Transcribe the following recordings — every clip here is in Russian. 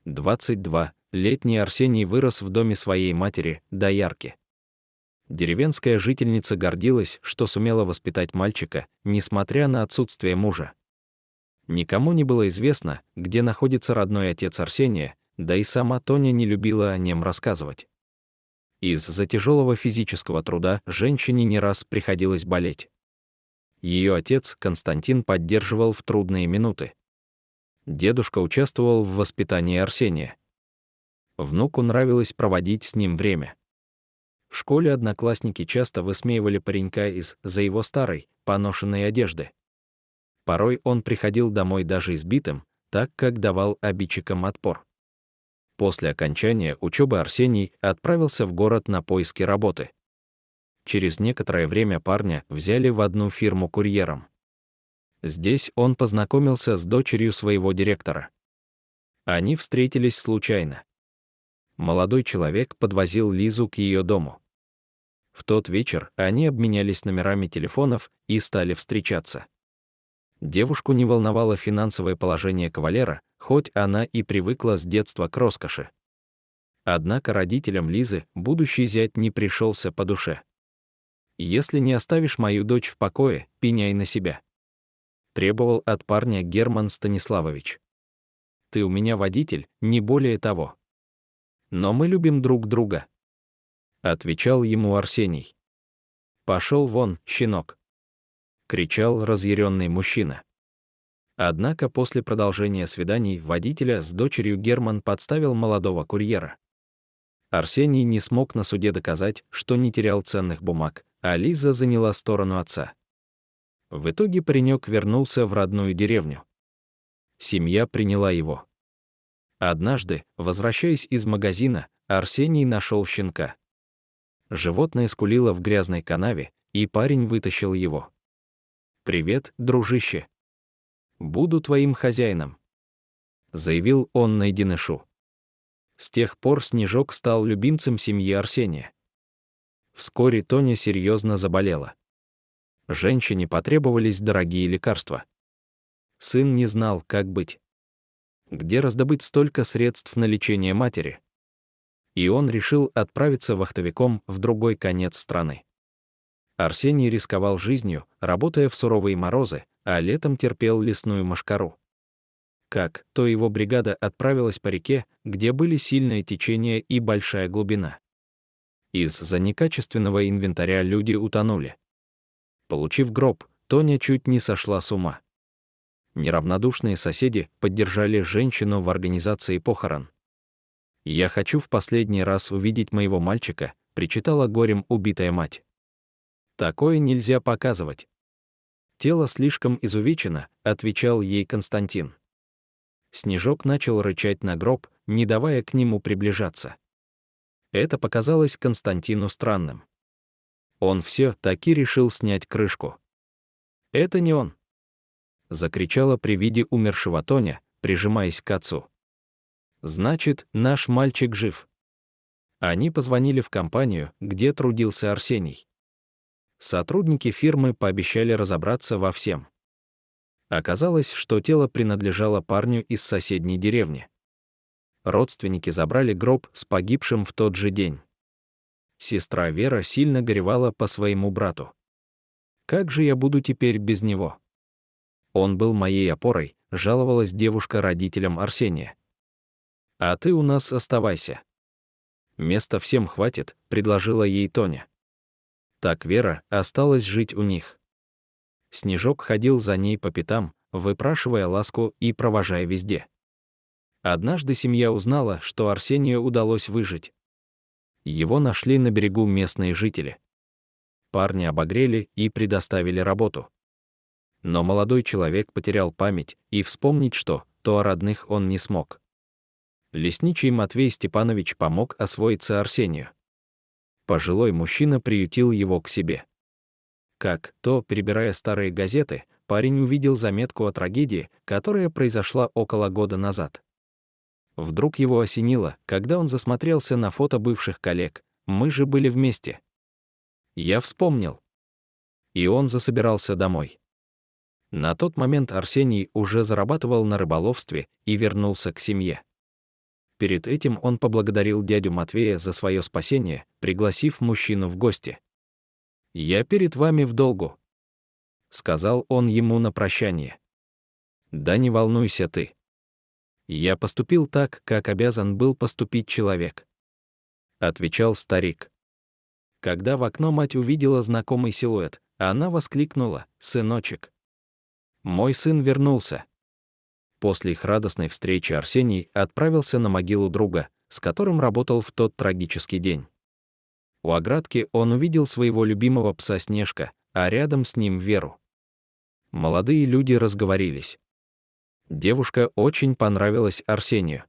22-летний Арсений вырос в доме своей матери, доярки. Деревенская жительница гордилась, что сумела воспитать мальчика, несмотря на отсутствие мужа. Никому не было известно, где находится родной отец Арсения, да и сама Тоня не любила о нем рассказывать. Из-за тяжелого физического труда женщине не раз приходилось болеть. Ее отец, Константин, поддерживал в трудные минуты. Дедушка участвовал в воспитании Арсения. Внуку нравилось проводить с ним время. В школе одноклассники часто высмеивали паренька из-за его старой, поношенной одежды. Порой он приходил домой даже избитым, так как давал обидчикам отпор. После окончания учебы Арсений отправился в город на поиски работы. Через некоторое время парня взяли в одну фирму курьером. Здесь он познакомился с дочерью своего директора. Они встретились случайно. Молодой человек подвозил Лизу к ее дому. В тот вечер они обменялись номерами телефонов и стали встречаться. Девушку не волновало финансовое положение кавалера, хоть она и привыкла с детства к роскоши. Однако родителям Лизы будущий зять не пришелся по душе. «Если не оставишь мою дочь в покое, пеняй на себя», требовал от парня Герман Станиславович. «Ты у меня водитель, не более того. Но мы любим друг друга», отвечал ему Арсений. «Пошел вон, щенок», кричал разъяренный мужчина. Однако после продолжения свиданий водителя с дочерью Герман подставил молодого курьера. Арсений не смог на суде доказать, что не терял ценных бумаг, а Лиза заняла сторону отца. В итоге паренек вернулся в родную деревню. Семья приняла его. Однажды, возвращаясь из магазина, Арсений нашел щенка. Животное скулило в грязной канаве, и парень вытащил его. «Привет, дружище. Буду твоим хозяином», заявил он найденышу. С тех пор Снежок стал любимцем семьи Арсения. Вскоре Тоня серьезно заболела. Женщине потребовались дорогие лекарства. Сын не знал, как быть. Где раздобыть столько средств на лечение матери? И он решил отправиться вахтовиком в другой конец страны. Арсений рисковал жизнью, работая в суровые морозы, а летом терпел лесную мошкару. Как то его бригада отправилась по реке, где были сильное течение и большая глубина. Из-за некачественного инвентаря люди утонули. Получив гроб, Тоня чуть не сошла с ума. Неравнодушные соседи поддержали женщину в организации похорон. «Я хочу в последний раз увидеть моего мальчика», причитала горем убитая мать. «Такое нельзя показывать. Тело слишком изувечено», отвечал ей Константин. Снежок начал рычать на гроб, не давая к нему приближаться. Это показалось Константину странным. Он все-таки решил снять крышку. «Это не он!» закричала при виде умершего Тоня, прижимаясь к отцу. «Значит, наш мальчик жив». Они позвонили в компанию, где трудился Арсений. Сотрудники фирмы пообещали разобраться во всем. Оказалось, что тело принадлежало парню из соседней деревни. Родственники забрали гроб с погибшим в тот же день. Сестра Вера сильно горевала по своему брату. «Как же я буду теперь без него? Он был моей опорой», жаловалась девушка родителям Арсения. «А ты у нас оставайся. Места всем хватит», предложила ей Тоня. Так Вера осталась жить у них. Снежок ходил за ней по пятам, выпрашивая ласку и провожая везде. Однажды семья узнала, что Арсению удалось выжить. Его нашли на берегу местные жители. Парня обогрели и предоставили работу. Но молодой человек потерял память, и вспомнить что-то о родных он не смог. Лесничий Матвей Степанович помог освоиться Арсению. Пожилой мужчина приютил его к себе. Как-то, перебирая старые газеты, парень увидел заметку о трагедии, которая произошла около года назад. Вдруг его осенило, когда он засмотрелся на фото бывших коллег. «Мы же были вместе». Я вспомнил. И он засобирался домой. На тот момент Арсений уже зарабатывал на рыболовстве и вернулся к семье. Перед этим он поблагодарил дядю Матвея за свое спасение, пригласив мужчину в гости. «Я перед вами в долгу», — сказал он ему на прощание. «Да не волнуйся ты. Я поступил так, как обязан был поступить человек», — отвечал старик. Когда в окно мать увидела знакомый силуэт, она воскликнула: «Сыночек! Мой сын вернулся!» После их радостной встречи Арсений отправился на могилу друга, с которым работал в тот трагический день. У оградки он увидел своего любимого пса Снежка, а рядом с ним Веру. Молодые люди разговорились. Девушка очень понравилась Арсению.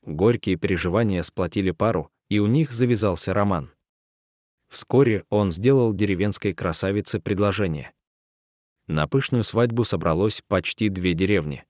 Горькие переживания сплотили пару, и у них завязался роман. Вскоре он сделал деревенской красавице предложение. На пышную свадьбу собралось почти 2 деревни.